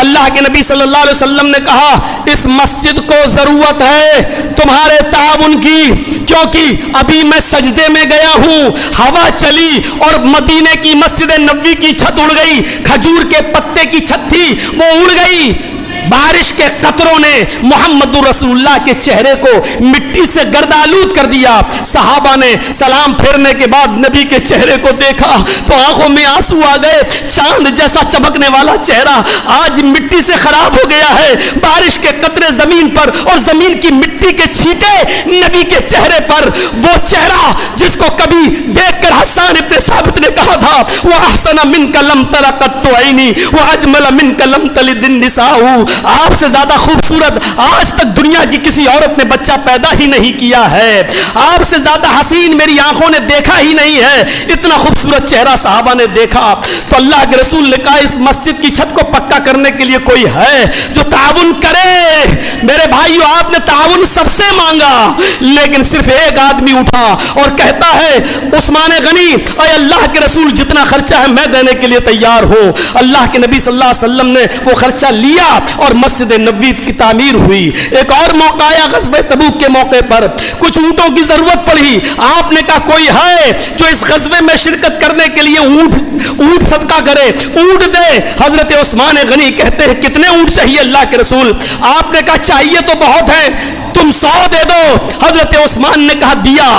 اللہ کے نبی صلی اللہ علیہ وسلم نے کہا اس مسجد کو ضرورت ہے تمہارے تعاون کی، کیونکہ ابھی میں سجدے میں گیا ہوں، ہوا چلی اور مدینے کی مسجد نبوی کی چھت اڑ گئی، کھجور کے پتے کی چھت تھی وہ اڑ گئی، بارش کے قطروں نے محمد رسول اللہ کے چہرے کو مٹی سے گردآلود کر دیا۔ صحابہ نے سلام پھیرنے کے بعد نبی کے چہرے کو دیکھا تو آنکھوں میں آنسو آ گئے، چاند جیسا چمکنے والا چہرہ آج مٹی سے خراب ہو گیا ہے، بارش کے قطرے زمین پر اور زمین کی مٹی کے چھینٹے نبی کے چہرے پر، وہ چہرہ جس کو کبھی دیکھ کر حسان ابن ثابت نے کہا تھا وَأَحْسَنَ مِنْكَ لَمْ تَرَ قَطُّ عَيْنِي وَأَجْمَلَ مِنْكَ لَمْ تَلِدِ النِّسَاءُ، آپ سے زیادہ خوبصورت آج تک دنیا کی کسی عورت نے بچہ پیدا ہی نہیں کیا ہے، آپ سے زیادہ حسین میری آنکھوں نے دیکھا ہی نہیں ہے، اتنا خوبصورت چہرہ صحابہ نے دیکھا۔ تو اللہ کے رسول نے کہا اس مسجد کی چھت کو پکا کرنے کے لیے کوئی ہے جو تعاون کرے؟ میرے بھائیو آپ نے تعاون سب سے مانگا لیکن صرف ایک آدمی اٹھا اور کہتا ہے عثمان غنی اے اللہ کے رسول جتنا خرچہ ہے میں دینے کے لیے تیار ہوں۔ اللہ کے نبی صلی اللہ علیہ وسلم نے وہ خرچہ لیا اور مسجد نبوی کی تعمیر ہوئی۔ ایک اور موقع آیا غزوہ تبوک کے موقع پر، کچھ اونٹوں کی ضرورت پڑی، آپ نے کہا کوئی ہے جو اس غزوے میں شرکت کرنے کے لیے اونٹ صدقہ کرے، اونٹ دے۔ حضرت عثمان غنی کہتے ہیں کتنے اونٹ چاہیے اللہ کے رسول؟ آپ نے کہا چاہیے تو بہت ہیں، تم 100 دے دو۔ حضرت عثمان نے کہا دیا،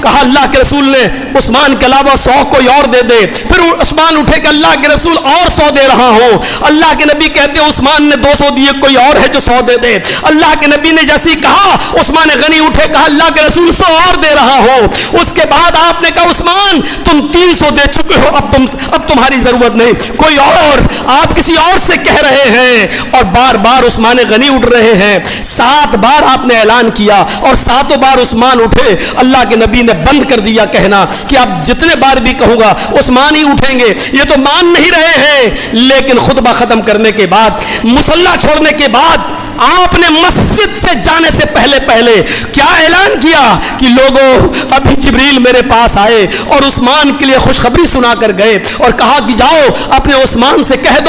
کہا اللہ کے رسول نے عثمان کے علاوہ 100 کوئی اور دے دے۔ پھر عثمان اٹھے کہ اللہ کے رسول اور 100 دے رہا ہوں۔ اللہ کے نبی کہتے ہیں عثمان نے 200 دیے، کوئی اور ہے جو 100 دے دے۔ اللہ کے نبی نے جیسی کہا عثمان غنی اٹھے کہا اللہ کے رسول 100 اور دے رہا ہوں۔ اس کے بعد آپ نے کہا عثمان تم 300 دے چکے ہو، اب تمہاری ضرورت نہیں، کوئی اور، آپ کسی اور سے کہہ رہے ہیں۔ اور بار بار عثمان غنی اٹھ رہے ہیں، 7 بار آپ نے اعلان کیا اور 7 بار عثمان اٹھے۔ اللہ کے نبی نے بند کر دیا کہنا کہ اب جتنے بار بھی کہوں گا عثمان ہی اٹھیں گے، یہ تو مان نہیں رہے ہیں۔ لیکن خطبہ ختم کرنے کے بعد، مصلی چھوڑنے کے بعد آپ نے مسجد سے جانے سے پہلے کیا اعلان کیا کہ لوگوں ابھی جبریل میرے پاس آئے اور عثمان کے لیے خوشخبری سنا کر گئے اور کہا کہ جاؤ اپنے عثمان سے کہہ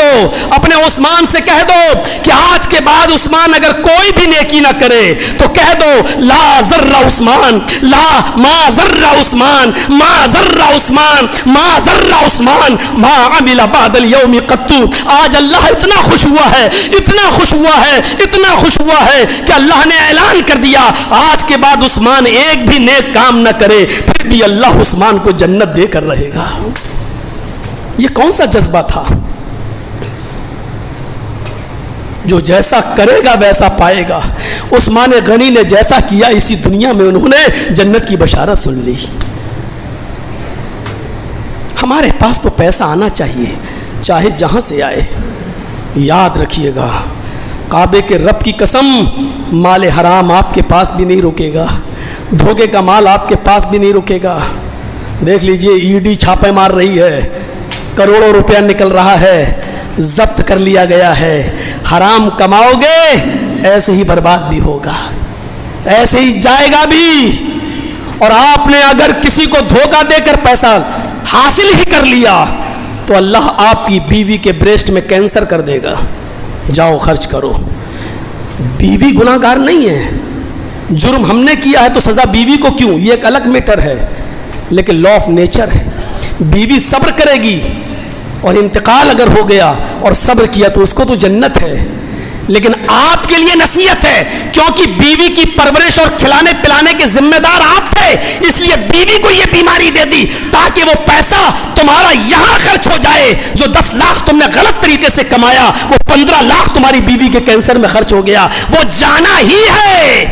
دو کہ آج کے بعد عثمان اگر کوئی بھی نیکی نہ کرے تو کہہ دو لا ذر عثمان، لا ما ذر عثمان، ما ذر عثمان، ما ذر عثمان ما عمل بعد اليوم قط۔ آج اللہ اتنا خوش ہوا ہے کہ اللہ نے اعلان کر دیا آج کے بعد عثمان ایک بھی نیک کام نہ کرے پھر بھی اللہ عثمان کو جنت دے کر رہے گا۔ یہ کون سا جذبہ تھا؟ جو جیسا کرے گا ویسا پائے گا۔ عثمان غنی نے جیسا کیا اسی دنیا میں انہوں نے جنت کی بشارت سن لی۔ ہمارے پاس تو پیسہ آنا چاہیے چاہے جہاں سے آئے۔ یاد رکھیے گا کعبے کے رب کی قسم، مال حرام آپ کے پاس بھی نہیں رکے گا، دھوکے کا مال آپ کے پاس بھی نہیں رکے گا۔ دیکھ لیجئے ای ڈی چھاپے مار رہی ہے، کروڑوں روپیہ نکل رہا ہے، ضبط کر لیا گیا ہے۔ حرام کماؤ گے ایسے ہی برباد بھی ہوگا، ایسے ہی جائے گا بھی۔ اور آپ نے اگر کسی کو دھوکہ دے کر پیسہ حاصل ہی کر لیا تو اللہ آپ کی بیوی کے بریسٹ میں کینسر کر دے گا۔ جاؤ خرچ کرو۔ بیوی گناہ گار نہیں ہے، جرم ہم نے کیا ہے تو سزا بیوی کو کیوں، یہ ایک الگ میٹر ہے، لیکن لا آف نیچر ہے۔ بیوی صبر کرے گی اور انتقال اگر ہو گیا اور صبر کیا تو اس کو تو جنت ہے۔ لیکن آپ کے لیے نصیحت ہے کیونکہ بیوی کی پرورش اور کھلانے پلانے کے ذمہ دار آپ تھے، اس لیے بیوی کو یہ بیماری دے دی تاکہ وہ پیسہ تمہارا یہاں خرچ ہو جائے۔ جو 10 لاکھ تم نے غلط طریقے سے کمایا وہ 15 لاکھ تمہاری بیوی کے کینسر میں خرچ ہو گیا۔ وہ جانا ہی ہے،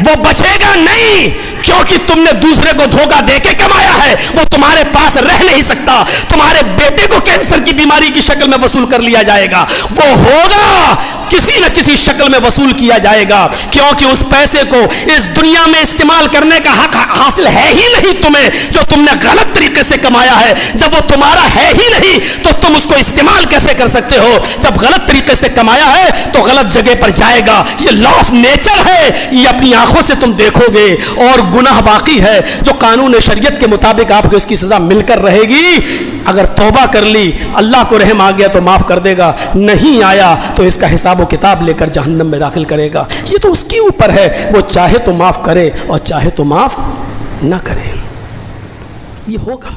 وہ بچے گا نہیں، کیونکہ تم نے دوسرے کو دھوکہ دے کے کمایا ہے، وہ تمہارے پاس رہ نہیں سکتا۔ تمہارے بیٹے کو کینسر کی بیماری کی شکل میں وصول کر لیا جائے گا، وہ ہوگا کسی نہ کسی شکل میں وصول کیا جائے گا، کیونکہ اس پیسے کو اس دنیا میں استعمال کرنے کا حق حاصل ہے ہی نہیں تمہیں، جو تم نے غلط طریقے سے کمایا ہے۔ جب وہ تمہارا ہے ہی نہیں تو تم اس کو استعمال کیسے کر سکتے ہو؟ جب غلط طریقے سے کمایا ہے تو غلط جگہ پر جائے گا، یہ لا آف نیچر ہے، یہ اپنی آنکھوں سے تم دیکھو گے۔ اور گناہ باقی ہے جو قانون شریعت کے مطابق آپ کو اس کی سزا مل کر رہے گی۔ اگر توبہ کر لی اللہ کو رحم آ گیا تو معاف کر دے گا، نہیں آیا تو اس کا حساب و کتاب لے کر جہنم میں داخل کرے گا۔ یہ تو اس کے اوپر ہے، وہ چاہے تو معاف کرے اور چاہے تو معاف نہ کرے، یہ ہوگا۔